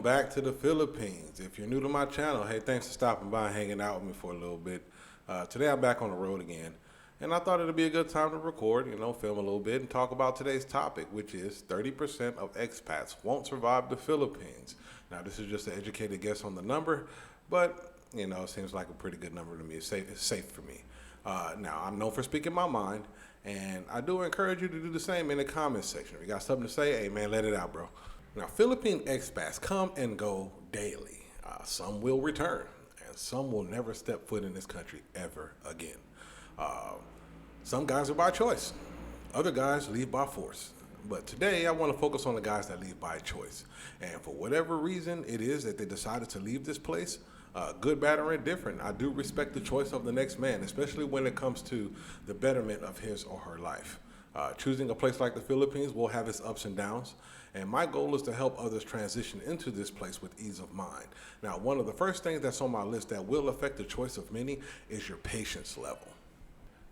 back to the Philippines. If you're new to my channel, hey, thanks for stopping by and hanging out with me for a little bit. Today I'm back on the road again, and I thought it'd be a good time to record, film a little bit and talk about today's topic, which is 30% of expats won't survive the Philippines. Now, this is just an educated guess on the number, but, it seems like a pretty good number to me. It's safe for me. Now, I'm known for speaking my mind, and I do encourage you to do the same in the comments section. If you got something to say, hey, man, let it out, bro. Now, Philippine expats come and go daily. Some will return, and some will never step foot in this country ever again. Some guys are by choice. Other guys leave by force. But today, I want to focus on the guys that leave by choice. And for whatever reason it is that they decided to leave this place, good, bad, or indifferent, I do respect the choice of the next man, especially when it comes to the betterment of his or her life. Choosing a place like the Philippines will have its ups and downs, and my goal is to help others transition into this place with ease of mind. Now, one of the first things that's on my list that will affect the choice of many is your patience level.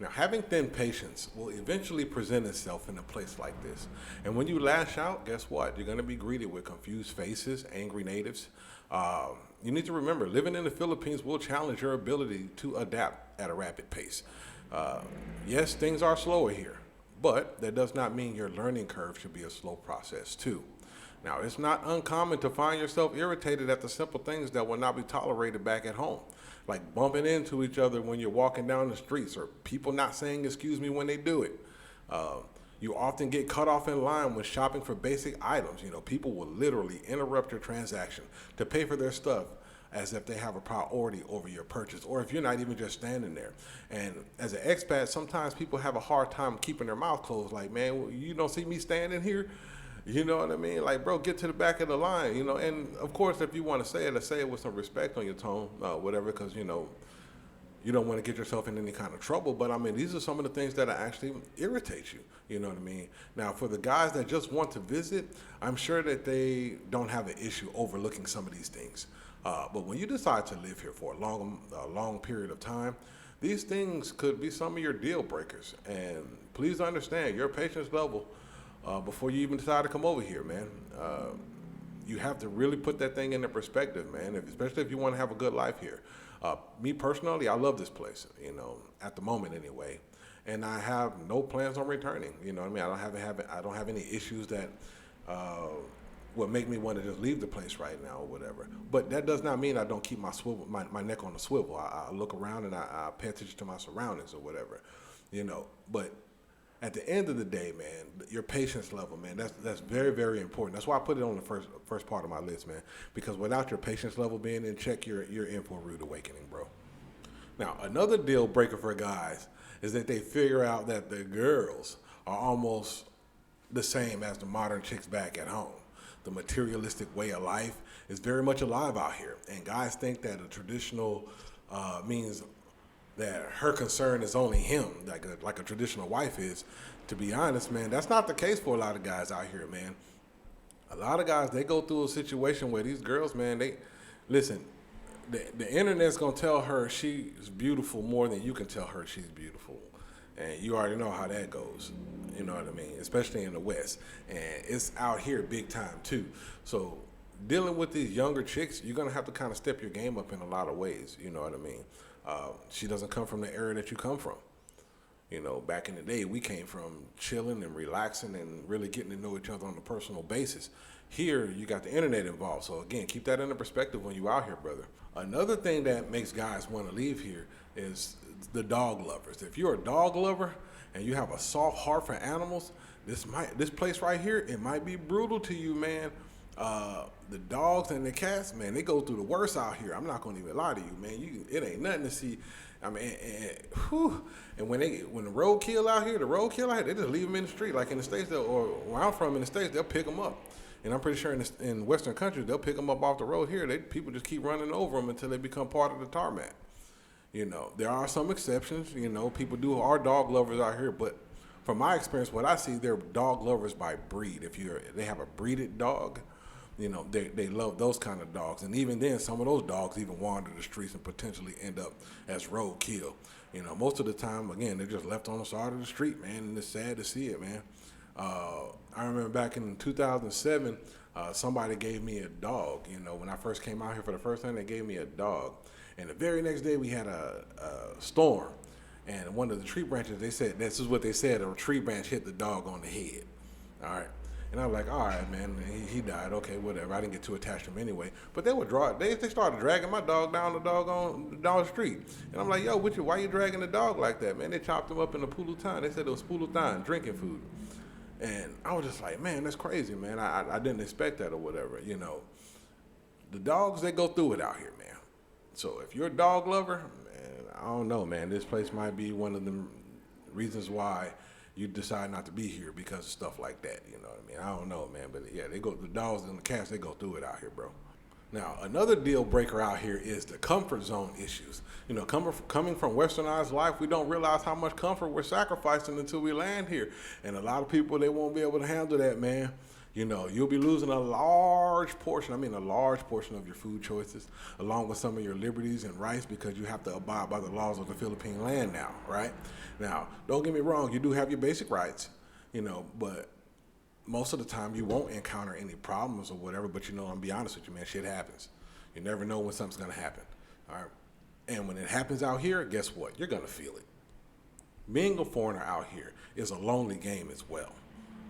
Now, having thin patience will eventually present itself in a place like this. And when you lash out, guess what? You're going to be greeted with confused faces, angry natives. You need to remember, living in the Philippines will challenge your ability to adapt at a rapid pace. Yes, things are slower here, but that does not mean your learning curve should be a slow process too. Now, it's not uncommon to find yourself irritated at the simple things that will not be tolerated back at home, like bumping into each other when you're walking down the streets, or people not saying excuse me when they do it. You often get cut off in line when shopping for basic items. People will literally interrupt your transaction to pay for their stuff as if they have a priority over your purchase, or if you're not even just standing there. And as an expat, sometimes people have a hard time keeping their mouth closed, like, man, you don't see me standing here? You know what I mean? Like, bro, get to the back of the line, And of course, if you want to say it with some respect on your tone, whatever, because, you don't want to get yourself in any kind of trouble. But, I mean, these are some of the things that actually irritate you. You know what I mean? Now, for the guys that just want to visit, I'm sure that they don't have an issue overlooking some of these things. But when you decide to live here for a long period of time, these things could be some of your deal breakers. And please understand your patience level before you even decide to come over here, man. You have to really put that thing into perspective, man, especially if you want to have a good life here. Me personally, I love this place, at the moment anyway. And I have no plans on returning. You know what I mean? I don't have any issues that would make me want to just leave the place right now or whatever. But that does not mean I don't keep my neck on the swivel. I look around and I pay attention to my surroundings or whatever, But at the end of the day, man, your patience level, man, that's very, very important. That's why I put it on the first part of my list, man, because without your patience level being in check, you're in for a rude awakening, bro. Now, another deal breaker for guys is that they figure out that the girls are almost the same as the modern chicks back at home. The materialistic way of life is very much alive out here, and guys think that a traditional means that her concern is only him, like a traditional wife is. To be honest, man, that's not the case for a lot of guys out here, man. A lot of guys, they go through a situation where these girls, man, listen, the internet's gonna tell her she's beautiful more than you can tell her she's beautiful. And you already know how that goes, you know what I mean, especially in the West. And it's out here big time too. So dealing with these younger chicks, you're gonna have to kind of step your game up in a lot of ways, you know what I mean? She doesn't come from the era that you come from. Back in the day, we came from chilling and relaxing and really getting to know each other on a personal basis. Here, you got the internet involved. So again, keep that into perspective when you're out here, brother. Another thing that makes guys want to leave here is the dog lovers. If you're a dog lover and you have a soft heart for animals, this place right here, it might be brutal to you, man. The dogs and the cats, man, they go through the worst out here. I'm not gonna even lie to you, man. It ain't nothing to see. I mean, and when the roadkill out here, they just leave them in the street. Like in the States, or where I'm from in the States, they'll pick them up. And I'm pretty sure in Western countries, they'll pick them up off the road here. People just keep running over them until they become part of the tarmac. There are some exceptions. People are dog lovers out here, but from my experience, what I see, they're dog lovers by breed. If they have a breeded dog, they love those kind of dogs. And even then, some of those dogs even wander the streets and potentially end up as roadkill. Most of the time, again, they're just left on the side of the street, man, and it's sad to see it, man. I remember back in 2007, somebody gave me a dog. You know, when I first came out here for the first time, they gave me a dog. And the very next day, we had a storm. And one of the tree branches, they said, this is what they said, a tree branch hit the dog on the head. All right. And I was like, all right, man, he died. Okay, whatever. I didn't get too attached to him anyway. But they started dragging my dog down down the street. And I'm like, yo, why you dragging the dog like that, man? They chopped him up in a pulutan. They said it was pulutan, drinking food. And I was just like, man, that's crazy, man. I didn't expect that or whatever. You know, the dogs, they go through it out here, man. So if you're a dog lover, man, I don't know, man. This place might be one of the reasons why you decide not to be here because of stuff like that. You know what I mean? I don't know, man. But yeah, the dogs and the cats, they go through it out here, bro. Now, another deal breaker out here is the comfort zone issues. You know, coming from westernized life, we don't realize how much comfort we're sacrificing until we land here. And a lot of people, they won't be able to handle that, man. You know, you'll be losing a large portion of your food choices, along with some of your liberties and rights, because you have to abide by the laws of the Philippine land now, right? Now, don't get me wrong, you do have your basic rights, you know, but most of the time you won't encounter any problems or whatever. But you know, I'm be honest with you, man, shit happens. You never know when something's gonna happen. All right. And when it happens out here, guess what? You're gonna feel it. Being a foreigner out here is a lonely game as well.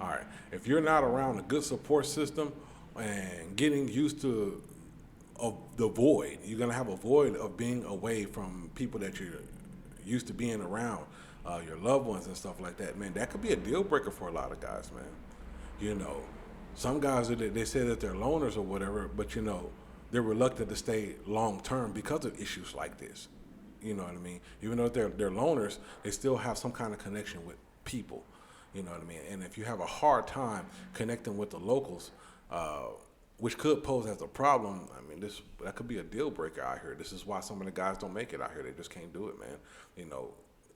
All right. If you're not around a good support system and getting used to the void, you're gonna have a void of being away from people that you're used to being around, your loved ones and stuff like that. Man, that could be a deal breaker for a lot of guys, man. You know, some guys, they say that they're loners or whatever, but you know, they're reluctant to stay long term because of issues like this. You know what I mean? Even though they're loners, they still have some kind of connection with people. You know what I mean? And if you have a hard time connecting with the locals, which could pose as a problem, I mean, that could be a deal breaker out here. This is why some of the guys don't make it out here. They just can't do it, man. You know,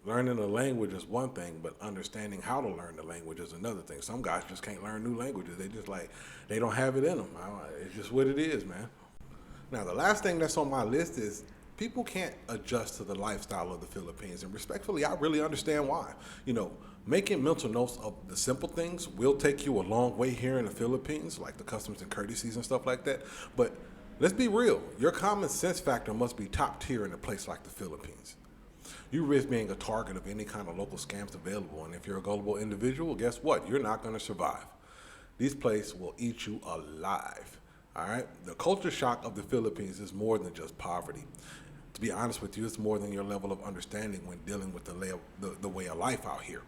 learning the language is one thing, but understanding how to learn the language is another thing. Some guys just can't learn new languages. They don't have it in them. It's just what it is, man. Now, the last thing that's on my list is people can't adjust to the lifestyle of the Philippines. And respectfully, I really understand why. You know, making mental notes of the simple things will take you a long way here in the Philippines, like the customs and courtesies and stuff like that. But let's be real. Your common sense factor must be top tier in a place like the Philippines. You risk being a target of any kind of local scams available. And if you're a gullible individual, guess what? You're not going to survive. These places will eat you alive. All right? The culture shock of the Philippines is more than just poverty. To be honest with you, it's more than your level of understanding when dealing with the way of life out here.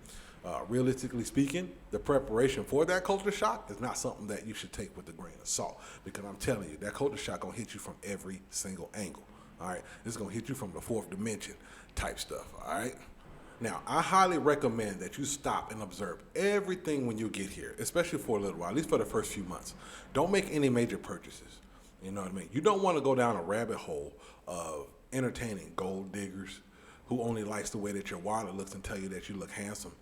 Realistically speaking, the preparation for that culture shock is not something that you should take with a grain of salt, because I'm telling you, that culture shock gonna hit you from every single angle. All right, it's gonna hit you from the fourth dimension type stuff. All right. Now, I highly recommend that you stop and observe everything when you get here, especially for a little while, at least for the first few months. Don't make any major purchases. You know what I mean? You don't want to go down a rabbit hole of entertaining gold diggers who only likes the way that your wallet looks and tell you that you look handsome,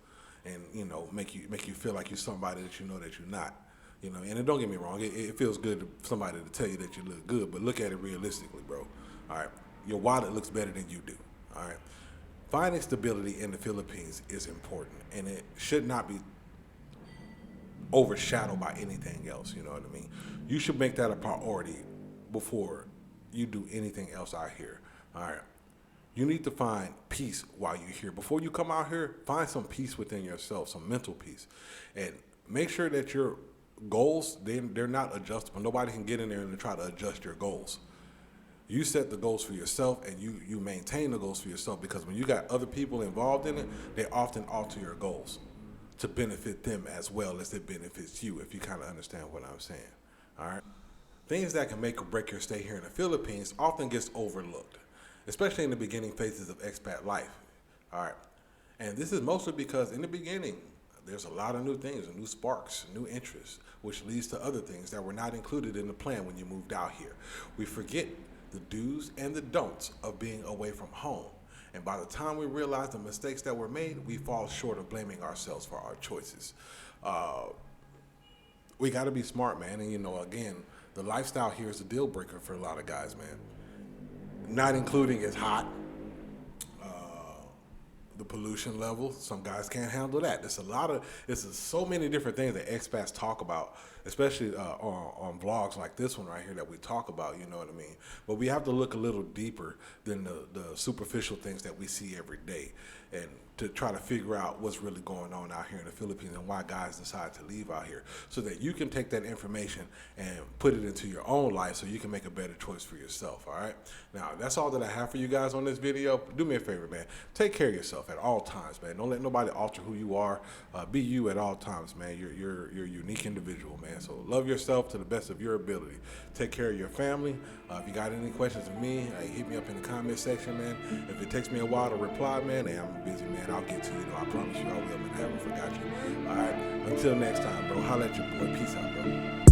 and you know, make you feel like you're somebody that you know that you're not. You know, and don't get me wrong, it feels good for somebody to tell you that you look good, but look at it realistically, bro. All right, your wallet looks better than you do. All right, finding stability in the Philippines is important, and it should not be overshadowed by anything else. You know what I mean? You should make that a priority before you do anything else out here. All right. You need to find peace while you're here. Before you come out here, find some peace within yourself, some mental peace. And make sure that your goals, they're not adjustable. Nobody can get in there and try to adjust your goals. You set the goals for yourself, and you maintain the goals for yourself, because when you got other people involved in it, they often alter your goals to benefit them as well as it benefits you, if you kind of understand what I'm saying. All right? Things that can make or break your stay here in the Philippines often gets overlooked, especially in the beginning phases of expat life. All right. And this is mostly because in the beginning, there's a lot of new things, new sparks, new interests, which leads to other things that were not included in the plan when you moved out here. We forget the do's and the don'ts of being away from home. And by the time we realize the mistakes that were made, we fall short of blaming ourselves for our choices. We got to be smart, man. And, you know, again, the lifestyle here is a deal breaker for a lot of guys, man. Not including it's hot. the pollution level. Some guys can't handle that. It's so many different things that expats talk about, especially on vlogs like this one right here that we talk about, you know what I mean? But we have to look a little deeper than the superficial things that we see every day, and to try to figure out what's really going on out here in the Philippines and why guys decide to leave out here, so that you can take that information and put it into your own life so you can make a better choice for yourself, all right? Now, that's all that I have for you guys on this video. Do me a favor, man. Take care of yourself at all times, man. Don't let nobody alter who you are. Be you at all times, man. You're a unique individual, man. So love yourself to the best of your ability. Take care of your family. If you got any questions of me, hit me up in the comment section, man. If it takes me a while to reply, man, hey, I'm busy, man. I'll get to you, though. I promise you I will, man. I haven't forgot you. All right. Until next time, bro. Holla at your boy. Peace out, bro.